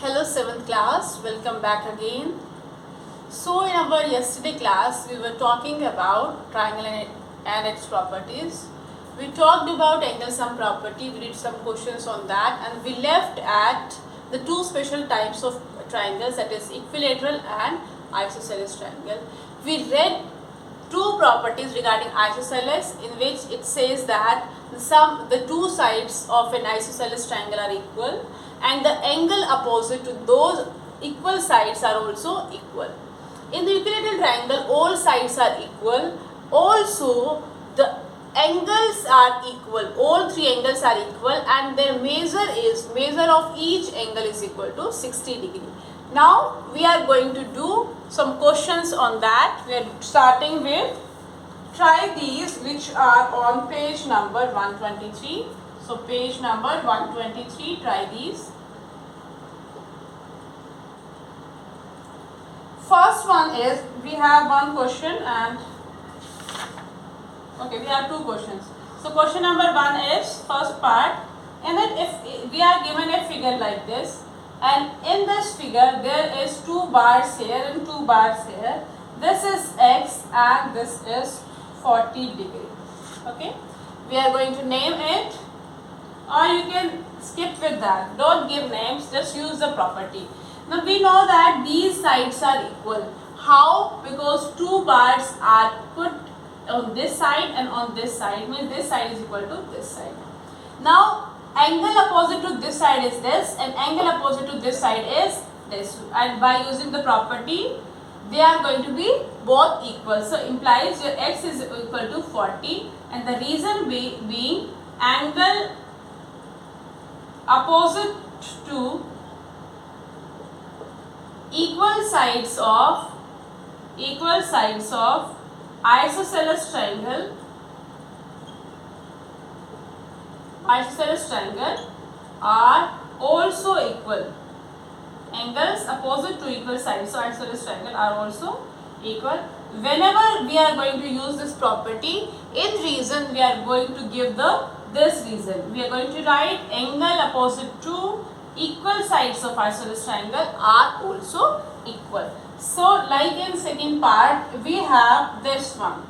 Hello 7th class, welcome back again. So in our yesterday class we were talking about triangle and its properties. We talked about angle sum property, we did some questions on that, and we left at the two special types of triangles, that is equilateral and isosceles triangle. We read two properties regarding isosceles in which it says that the two sides of an isosceles triangle are equal and the angle opposite to those equal sides are also equal. In the equilateral triangle, all sides are equal. Also, the angles are equal. All three angles are equal, and their measure of each angle is equal to 60 degree. Now, we are going to do some questions on that. We are starting with try these, which are on page number 123. So, page number 123, try these. First one is, we have one question and we have two questions. So question number one is, first part, and then if we are given a figure like this, and in this figure there is two bars here and two bars here. This is x and this is 40 degree. Okay, we are going to name it, or you can skip with that. Don't give names, just use the property. Now we know that these sides are equal. How? Because two bars are put on this side and on this side, means this side is equal to this side. Now angle opposite to this side is this and angle opposite to this side is this, and by using the property they are going to be both equal. So implies your x is equal to 40, and the reason being angle opposite to equal sides of isosceles triangle are also equal. Angles opposite to equal sides of isosceles triangle are also equal. Whenever we are going to use this property, in reason we are going to give this reason. We are going to write angle opposite to equal sides of isosceles triangle are also equal. So like in second part, we have this one,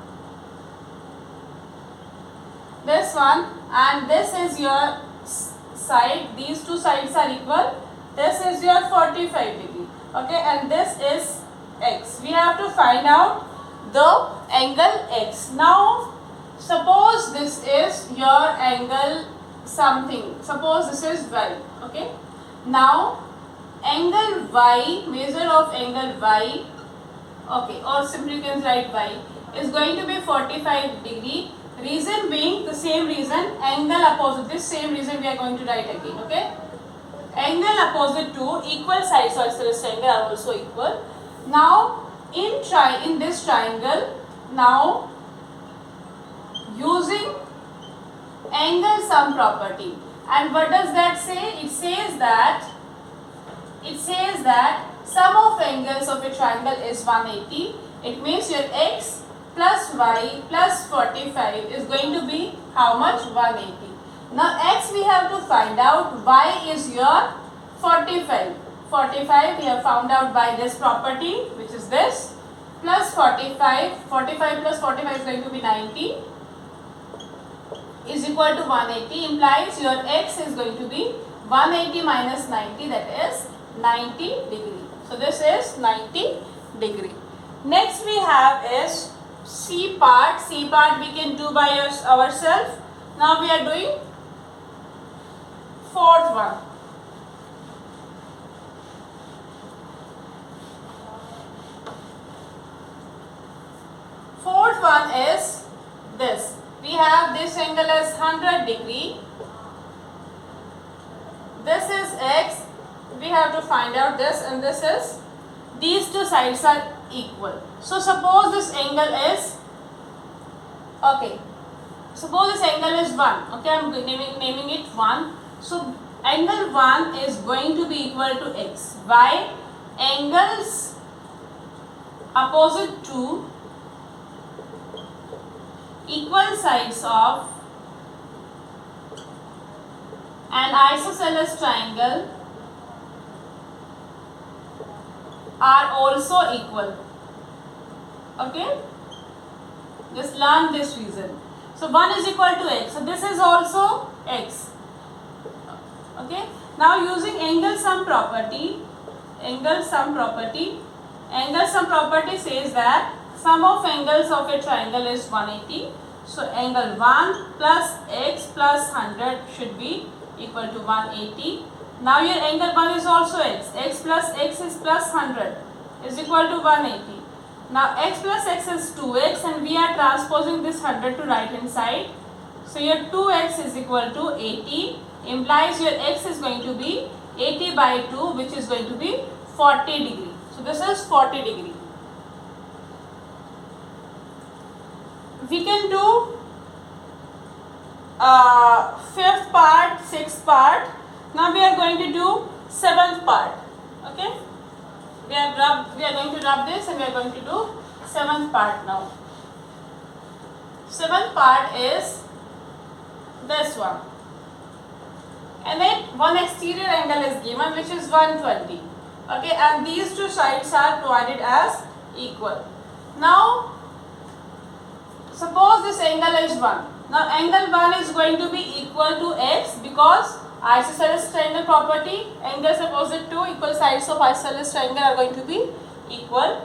and this is your side. These two sides are equal. This is your 45 degree. Okay, and this is x. We have to find out the angle x. Now suppose this is your angle something. Suppose this is y. Okay. Now angle y, measure of angle y, okay, or simply you can write y, is going to be 45 degree. Reason being the same reason, angle opposite, this same reason we are going to write again. Okay, angle opposite to equal sides of isosceles triangle are also equal. Now in this triangle, now using angle sum property, and what does that say? It says that sum of angles of a triangle is 180. It means your x plus y plus 45 is going to be how much? 180. Now x we have to find out, y is your 45. 45 we have found out by this property, which is this, plus 45. 45 plus 45 is going to be 90, is equal to 180, implies your x is going to be 180 minus 90, that is 90 degree. So this is 90 degree. Next we have is C part. C part we can do by ourselves. Now we are doing fourth one. Fourth one is this. We have this angle as 100 degree. This is x. We have to find out this, and this is, these two sides are equal. So suppose this angle is, okay, suppose this angle is 1. Okay, I am naming it 1. So angle 1 is going to be equal to x. Why? Angles opposite to equal sides of an isosceles triangle are also equal. Okay, just learn this reason. So 1 is equal to x, so this is also x. Okay, now using angle sum property, angle sum property says that sum of angles of a triangle is 180. So angle 1 plus x plus 100 should be equal to 180. Now your angle 1 is also x. X plus x is plus 100 is equal to 180. Now x plus x is 2x and we are transposing this 100 to right hand side. So your 2x is equal to 80, implies your x is going to be 80 by 2, which is going to be 40 degree. So this is 40 degree. We can do fifth part, sixth part. Now we are going to do seventh part. Okay, we are going to rub this and we are going to do seventh part now. Seventh part is this one, and then one exterior angle is given, which is 120. Okay, and these two sides are provided as equal. Now suppose this angle is 1. Now angle 1 is going to be equal to x, because isosceles triangle property, angles opposite to equal sides of isosceles triangle are going to be equal.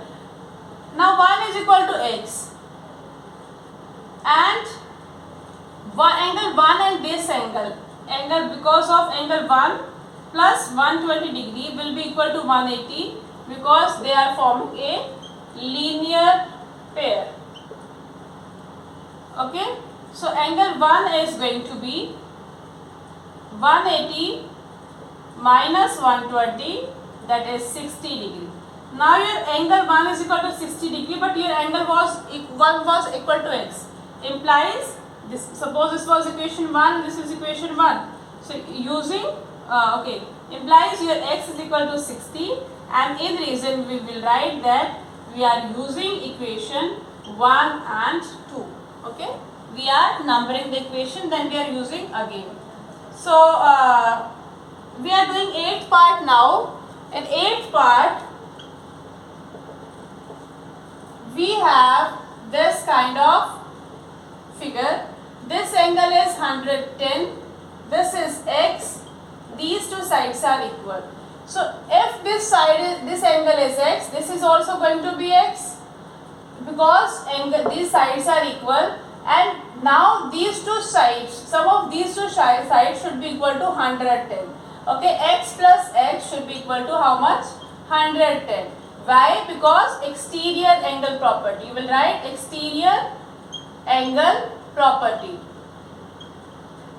Now 1 is equal to x, and angle 1 and this angle, because of angle 1 plus 120 degree will be equal to 180, because they are forming a linear pair. Okay, so angle 1 is going to be 180 minus 120, that is 60 degree. Now your angle 1 is equal to 60 degree, but your angle 1 was equal to x, implies this. Suppose this was equation 1, this is equation 1. So using implies your x is equal to 60, and in reason we will write that we are using equation 1 and 2. Okay, we are numbering the equation, then we are using again. So we are doing 8th part now. In 8th part we have this kind of figure. This angle is 110, this is x, these two sides are equal. So if this angle is x, this is also going to be x, because these sides are equal, and now these two sides, sum of these two sides should be equal to 110. Okay, x plus x should be equal to how much? 110. Why? Because exterior angle property. You will write exterior angle property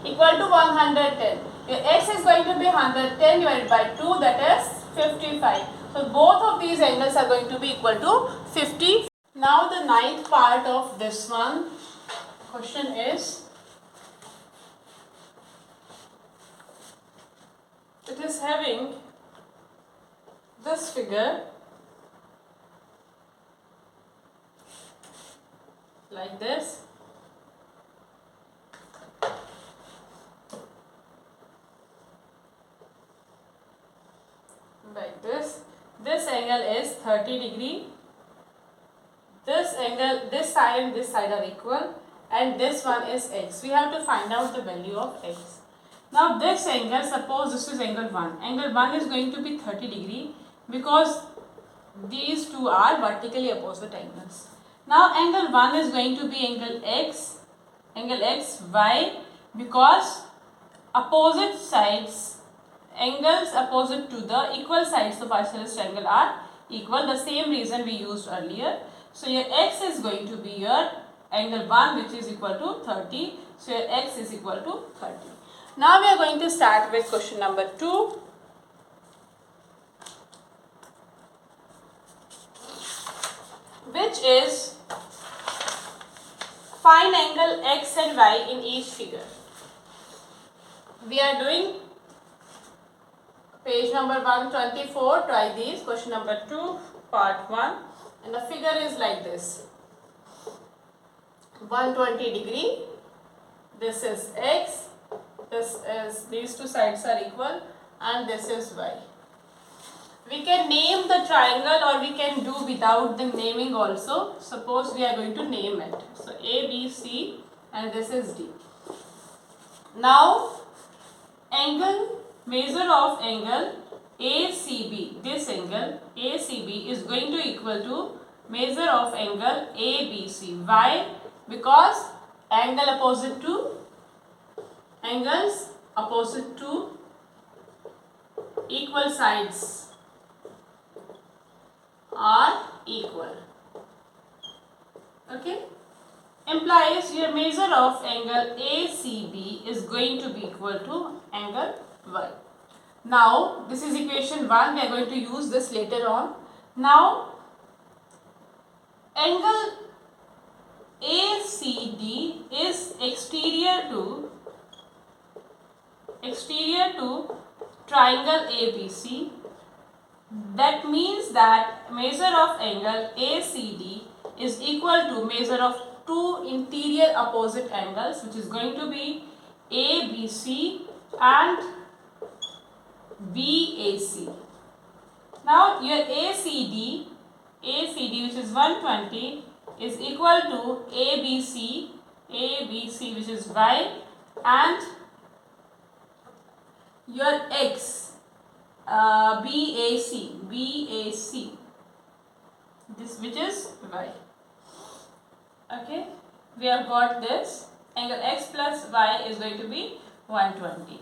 equal to 110. Your x is going to be 110 divided by 2, that is 55. So both of these angles are going to be equal to 50. Now the 9th part of this one question is, it is having this figure like this. Like this. This angle is 30 degree. This angle, this side and this side are equal, and this one is x. We have to find out the value of x. Now this angle, suppose this is angle 1. Angle 1 is going to be 30 degree, because these two are vertically opposite angles. Now angle 1 is going to be angle x, why? Because opposite sides, angles opposite to the equal sides of isosceles triangle are equal, the same reason we used earlier. So your x is going to be your angle 1, which is equal to 30. So your x is equal to 30. Now we are going to start with question number 2. Which is find angle x and y in each figure. We are doing page number 124. Try these. Question number 2, part 1. And the figure is like this. 120 degree. This is x. These two sides are equal, and this is y. We can name the triangle or we can do without the naming also. Suppose we are going to name it. So A, B, C and this is D. Now angle, measure of angle ACB, this angle ACB is going to equal to measure of angle ABC. Why? Because angles opposite to equal sides are equal. Okay, implies your measure of angle ACB is going to be equal to angle Y. Now this is equation 1, we are going to use this later on. Now angle ACD is exterior to triangle ABC. That means that measure of angle ACD is equal to measure of two interior opposite angles, which is going to be ABC and BAC. Now your ACD which is 120 is equal to ABC which is Y, and your X BAC this which is Y. Okay, we have got this. Angle X plus Y is going to be 120.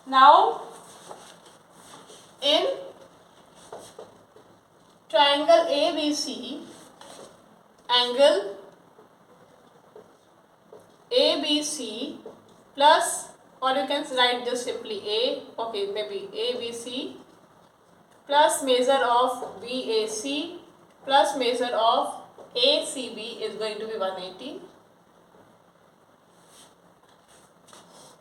Now in triangle ABC, angle ABC plus, or you can write this simply A, okay, maybe ABC plus measure of BAC plus measure of ACB is going to be 180.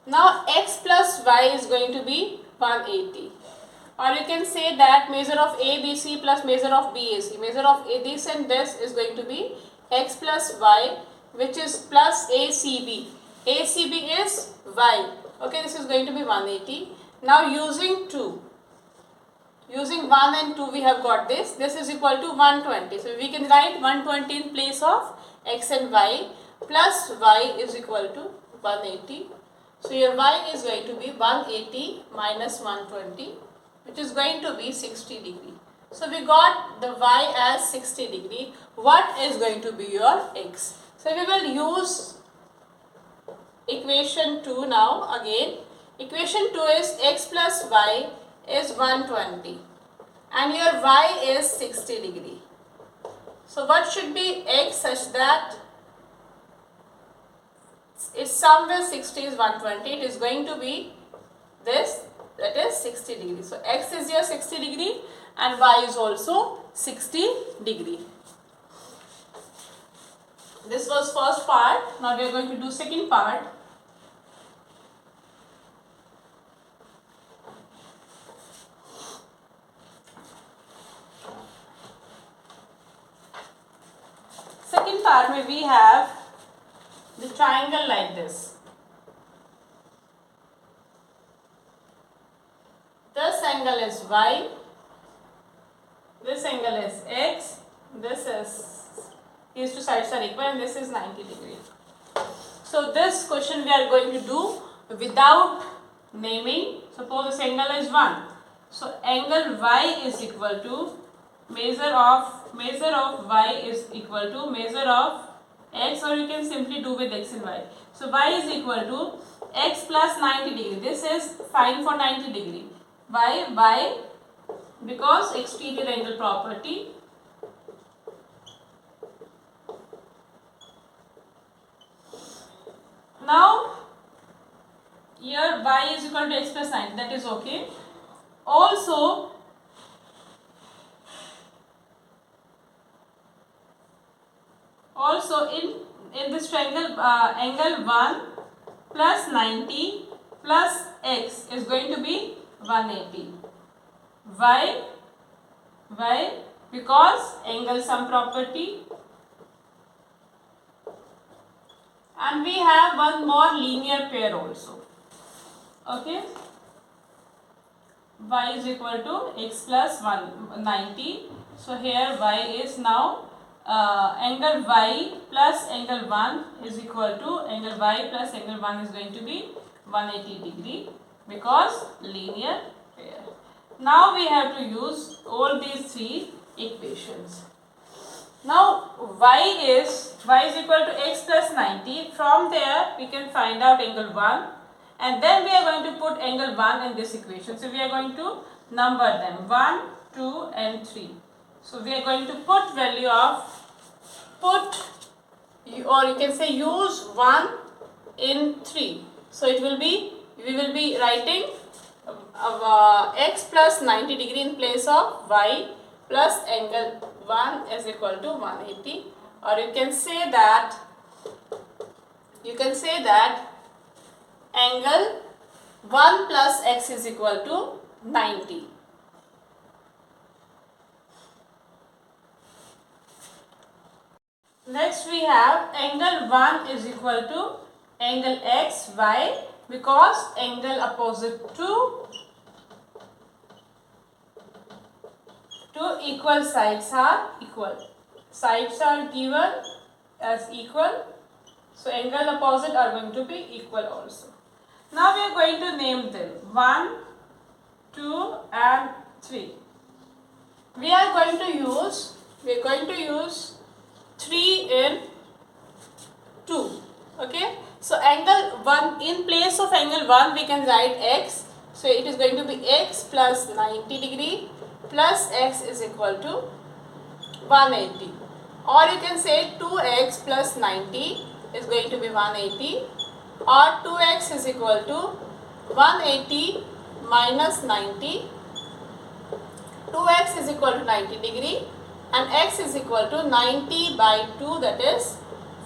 Now X plus Y is going to be 180. Or you can say that measure of ABC plus measure of BAC, measure of this and this is going to be X plus Y, which is plus ACB. ACB is Y. Okay, this is going to be 180. Now using 1 and 2 we have got this. This is equal to 120. So we can write 120 in place of X and Y, plus Y is equal to 180. So your Y is going to be 180 minus 120, which is going to be 60 degree. So we got the Y as 60 degree. What is going to be your X? So we will use equation 2 now again. Equation 2 is X plus Y is 120 and your Y is 60 degree. So what should be X such that it's somewhere 60 is 120. It is going to be this, that is 60 degree. So X is your 60 degree and Y is also 60 degree. This was first part. Now we are going to do second part. Second part where we have the triangle like this. This angle is Y, this angle is X, this is, these two sides are equal and this is 90 degree. So this question we are going to do without naming. Suppose this angle is 1. So angle Y is equal to measure of Y is equal to measure of X, or you can simply do with X and Y. So Y is equal to X plus 90 degree. This is fine for 90 degree. Y because exterior angle property. Now here Y is equal to X plus 90, that is okay. Also in this triangle angle 1 plus 90 plus X is going to be 180. Why? Because angle sum property. And we have one more linear pair also. Okay. y is equal to x plus 190. So here y is now angle y plus angle 1 is equal to angle y plus angle 1 is going to be 180 degree because linear pair. Now we have to use all these three equations. Now y is equal to x plus 90. From there we can find out angle 1 and then we are going to put angle 1 in this equation. So we are going to number them 1, 2 and 3. So we are going to put value of or you can say use 1 in 3. So it will be, we will be writing x plus 90 degree in place of y plus angle 1 is equal to 180, or you can say that angle 1 plus x is equal to 90. Next we have angle 1 is equal to angle x, y, because angle opposite to equal sides are equal. Sides are given as equal, so angle opposite are going to be equal also. Now we are going to name them 1, 2 and 3. We are going to use 3 in 2. Okay, so angle 1, in place of angle 1 we can write x, so it is going to be x plus 90 degree plus x is equal to 180, or you can say 2x plus 90 is going to be 180, or 2x is equal to 180 minus 90. 2x is equal to 90 degree and x is equal to 90 by 2, that is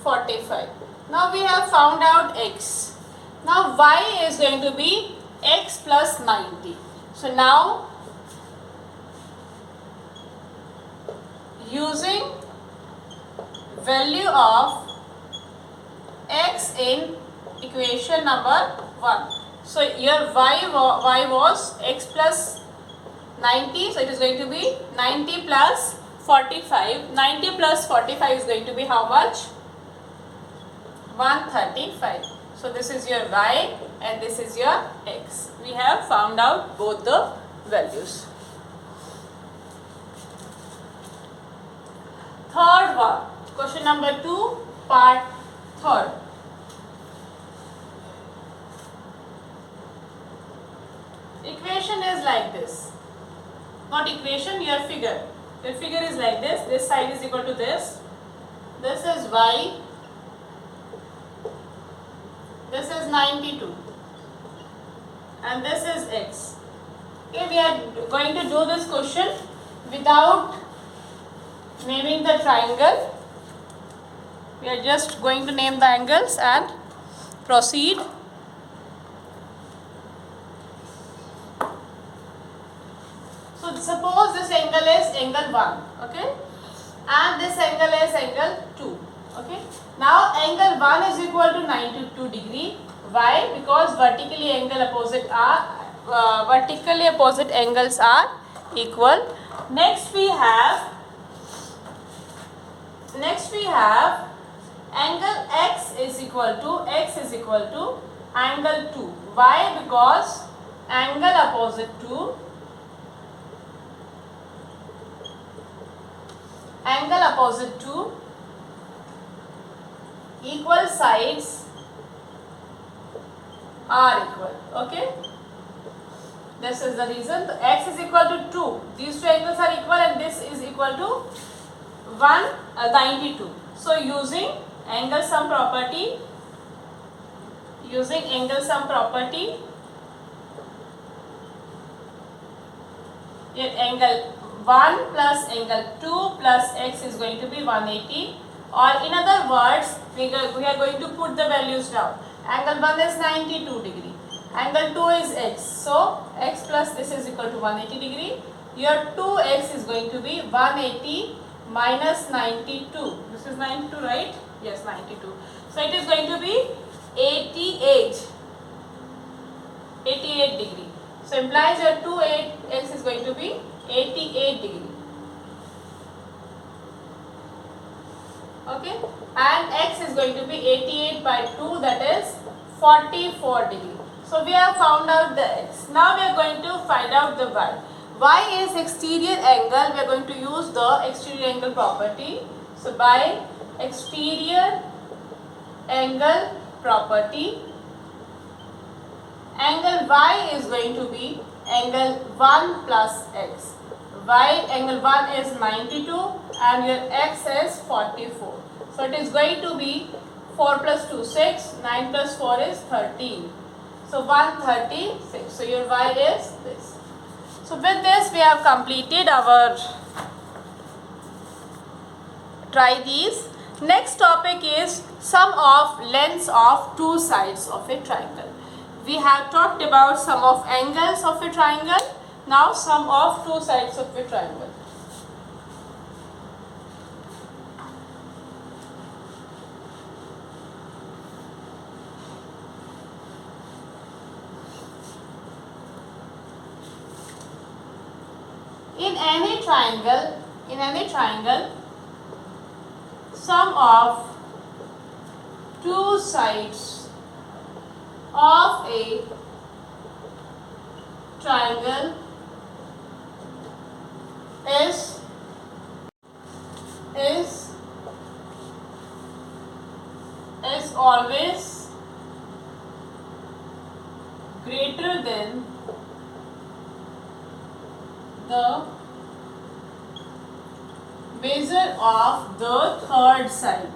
45. Now we have found out x. Now y is going to be x plus 90. So now using value of x in equation number 1. So your y was x plus 90, so it is going to be 90 plus 45. 90 plus 45 is going to be how much? 135. So this is your y and this is your x. We have found out both the values. Third one, question number 2, part 3rd. Equation is like this. Not equation, your figure. Your figure is like this. This side is equal to this. This is y. This is 92. And this is x. Okay, we are going to do this question without naming the triangle. We are just going to name the angles and proceed. So suppose this angle is angle 1, okay, and this angle is angle 2, okay. Now angle 1 is equal to 92 degree. Why? Because vertically opposite angles are equal. Next we have angle x is equal to angle 2. Why? Because angle opposite to equal sides are equal. Okay, this is the reason. So x is equal to 2. These two angles are equal and this is equal to 192. So using angle sum property, yet angle 1 plus angle 2 plus x is going to be 180, or in other words we are going to put the values down. Angle 1 is 92 degree, angle 2 is x, so x plus this is equal to 180 degree. Your 2x is going to be 180 minus 92. This is 92, right? Yes, 92. So it is going to be 88 degree. So implies your 2x is going to be 88 degree. Okay, and x is going to be 88 by 2, that is 44 degree. So we have found out the x. Now we are going to find out the y. Y is exterior angle. We are going to use the exterior angle property. So by exterior angle property, angle y is going to be angle 1 plus x. Y angle 1 is 92 and your x is 44. So it is going to be 4 plus 2 6, 9 plus 4 is 13. So 136. So your y is this. So with this we have completed our try these. Next topic is sum of lengths of two sides of a triangle. We have talked about sum of angles of a triangle. Now sum of two sides of a triangle. In any triangle, sum of two sides of a triangle is always greater than the measure of the third side.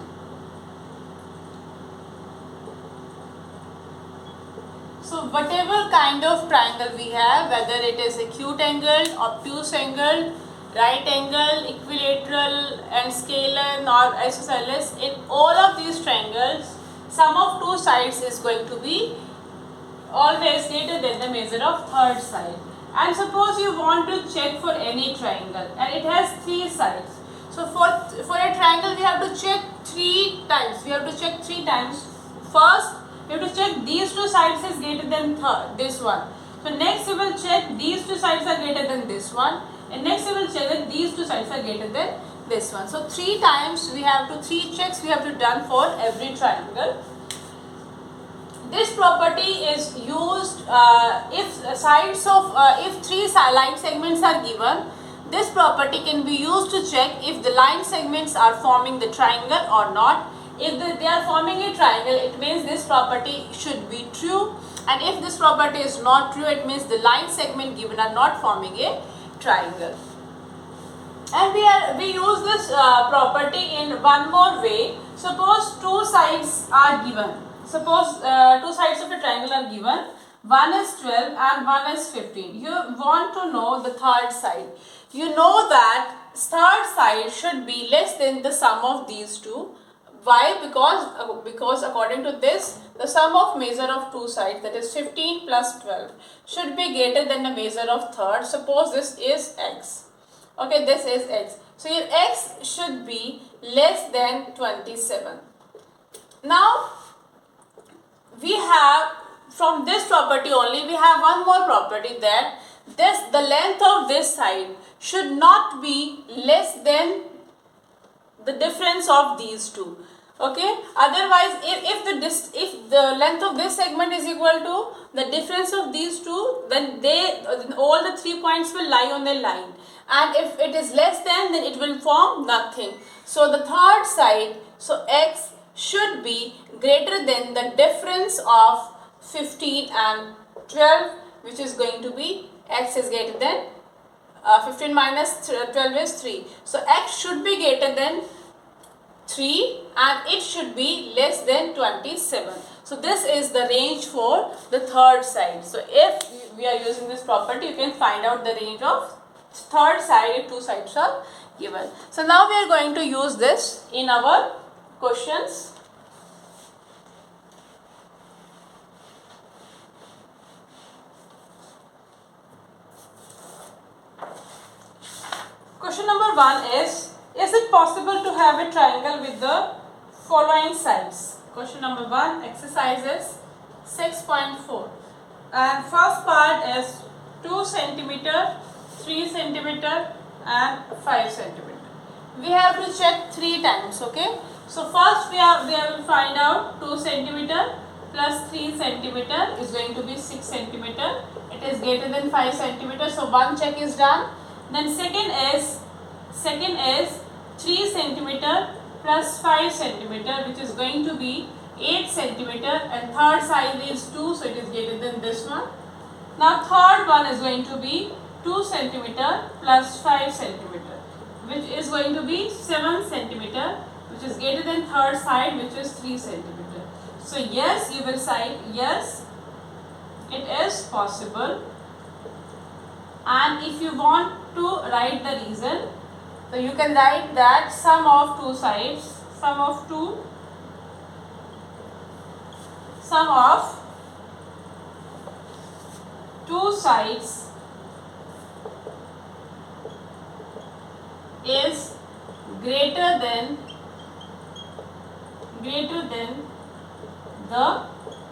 So whatever kind of triangle we have, whether it is acute angle, obtuse angle, right angle, equilateral and scalene or isosceles, in all of these triangles, sum of two sides is going to be always greater than the measure of third side. And suppose you want to check for any triangle and it has three sides. So for a triangle we have to check three times. First, we have to check these two sides is greater than this one. So next we will check these two sides are greater than this one. And next we will check that these two sides are greater than this one. So three checks we have to done for every triangle. This property is used if three line segments are given. This property can be used to check if the line segments are forming the triangle or not. If they are forming a triangle, it means this property should be true, and if this property is not true, it means the line segment given are not forming a triangle. And we use this property in one more way. Suppose two sides are given. Suppose two sides of a triangle are given. One is 12 and one is 15. You want to know the third side. You know that third side should be less than the sum of these two. Why? Because according to this, the sum of measure of two sides, that is 15 plus 12, should be greater than the measure of third. Suppose this is x. Okay, this is x. So your x should be less than 27. Now, we have from this property only, we have one more property, that the length of this side should not be less than the difference of these two. Okay, otherwise if the length of this segment is equal to the difference of these two, then all the 3 points will lie on a line, and if it is less than, then it will form nothing. So the third side, so x should be greater than the difference of 15 and 12, which is going to be x is greater than 15 minus 12 is 3. So x should be greater than 3 and it should be less than 27. So this is the range for the third side. So if we are using this property, you can find out the range of third side if two sides are given. So now we are going to use this in our questions. Question number 1 is it possible to have a triangle with the following sides? Question number 1, exercises 6.4. And first part is 2 centimeter, 3 centimeter and 5 centimeter. We have to check 3 times, okay? So first we will find out 2 centimeter plus 3 centimeter is going to be 6 centimeter. It is greater than 5 centimeter. So one check is done. Then second is 3 centimeter plus 5 centimeter, which is going to be 8 centimeter, and third side is 2, so it is greater than this one. Now third one is going to be 2 centimeter plus 5 centimeter, which is going to be 7 centimeter, which is greater than third side, which is 3 centimeter. So yes, you will cite yes, it is possible. And if you want to write the reason, so you can write that sum of two sides, sum of two sides is greater than the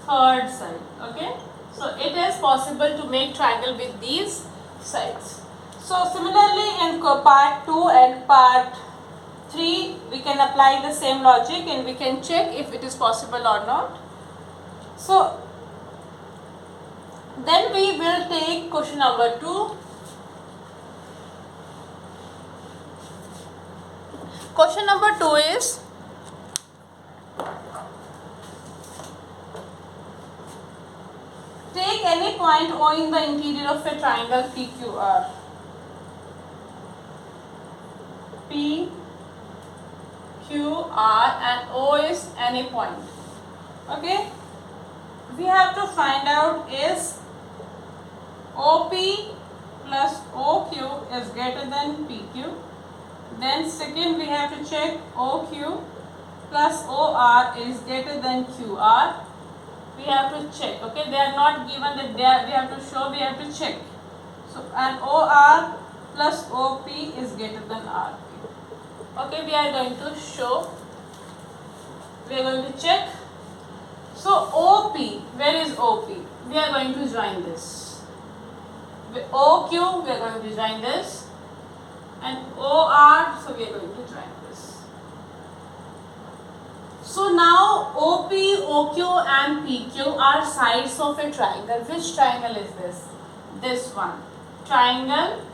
third side. Okay, so it is possible to make triangle with these sides. So similarly in part 2 and part 3 we can apply the same logic and we can check if it is possible or not. So then we will take question number 2. Question number 2 is take any point O in the interior of a triangle PQR. P, Q, R and O is any point. Okay, we have to find out is OP plus OQ is greater than PQ. Then second we have to check OQ plus OR is greater than QR. We have to check. Okay, they are not given that they are, we have to show, we have to check. So and OR plus OP is greater than RP. Okay, we are going to show, we are going to check. So OP, where is OP? We are going to join this. OQ, we are going to join this. And OR, so we are going to join this. So now OP, OQ and PQ are sides of a triangle. Which triangle is this? This one. Triangle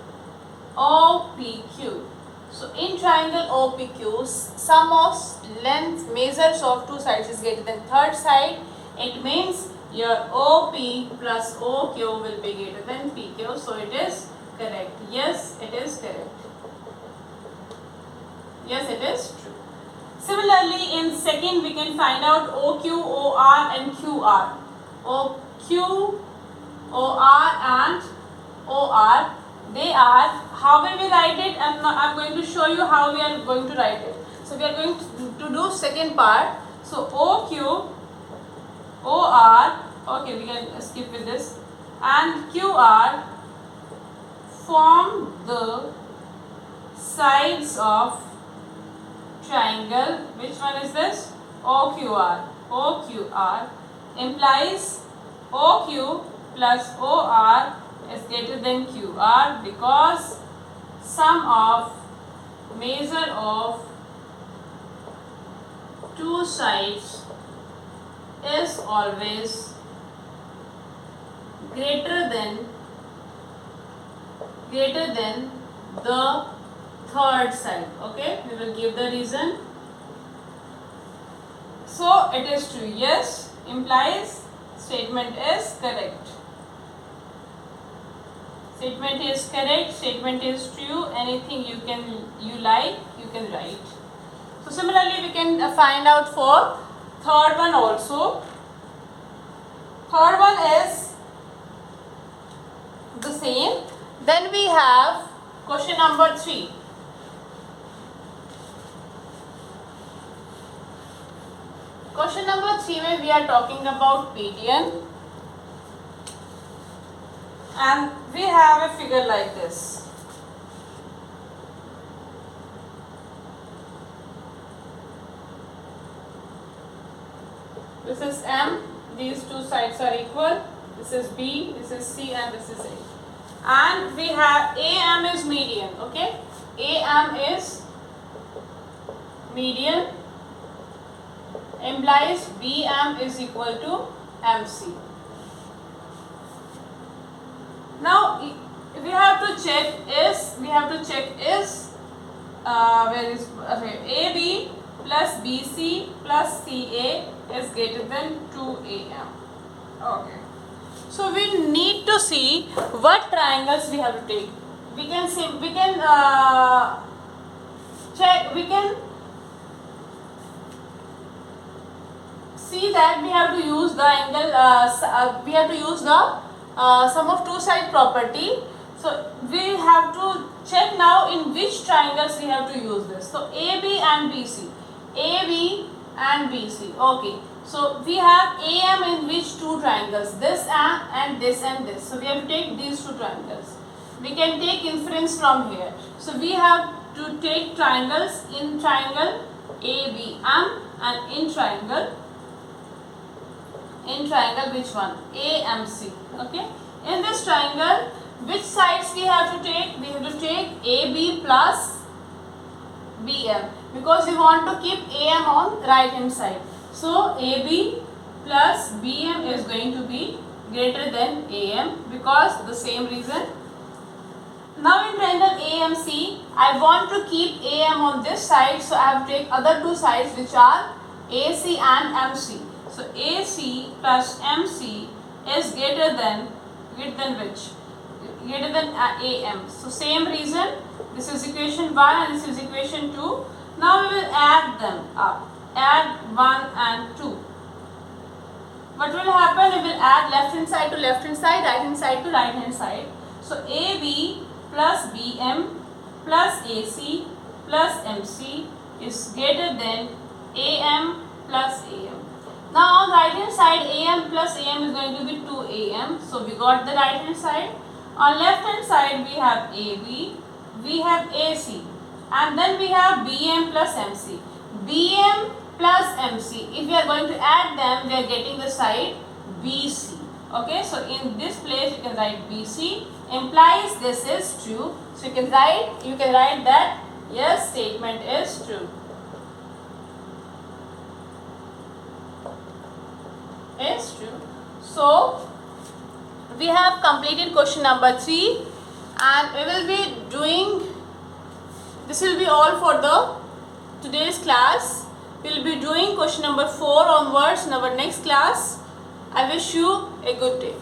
OPQ. So in triangle OPQ, sum of length measures of two sides is greater than third side. It means your OP plus OQ will be greater than PQ. So it is correct. Yes, it is correct. Yes, it is true. Similarly, in second we can find out OQ, OR and QR. OQ, OR and OR. They are, how will we write it? I'm going to show you how we are going to write it. So we are going to do second part. So OQ, OR, okay, we can skip with this, and QR form the sides of triangle. Which one is this? OQR. OQR implies OQ plus OR is greater than QR because sum of measure of two sides is always greater than the third side. Okay, we will give the reason. So it is true. Yes, implies statement is correct. Statement is correct, statement is true. Anything you like, you can write. So similarly we can find out for third one also. Third one is the same. Then we have question number 3. Question number 3 where we are talking about median. And we have a figure like this. This is M, these two sides are equal. This is B, this is C and this is A. and we have AM is median. Okay, AM is median, implies BM is equal to MC. Now we have to check is where is AB plus BC plus CA is greater than 2AM. Okay. So we need to see what triangles we have to take. We can see that we have to use the angle. We have to use the sum of two side property. So we have to check now in which triangles we have to use this. So AB and BC. AB and BC. Okay. So we have AM in which two triangles? This and this and this. So we have to take these two triangles. We can take inference from here. So we have to take triangles in triangle ABM and in triangle which one? AMC. Okay. In this triangle, which sides we have to take? We have to take AB plus BM because we want to keep AM on right hand side. So AB plus BM is going to be greater than AM because the same reason. Now in triangle AMC, I want to keep AM on this side, so I have to take other two sides which are AC and MC. So AC plus MC is greater than which? Greater than AM. So same reason, this is equation 1 and this is equation 2. Now we will add them up. Add 1 and 2. What will happen? We will add left hand side to left hand side, right hand side to right hand side. So AB plus BM plus AC plus MC is greater than AM plus AM. Now on right hand side, AM plus AM is going to be 2AM. So we got the right hand side. On left hand side we have AB, we have AC, and then we have BM plus MC. BM plus MC, if we are going to add them, we are getting the side BC. Okay, so in this place you can write BC, implies this is true. So you can write that yes, statement is true. Is true. So we have completed question number 3 and we will be doing, this will be all for the today's class. We will be doing question number 4 onwards in our next class. I wish you a good day.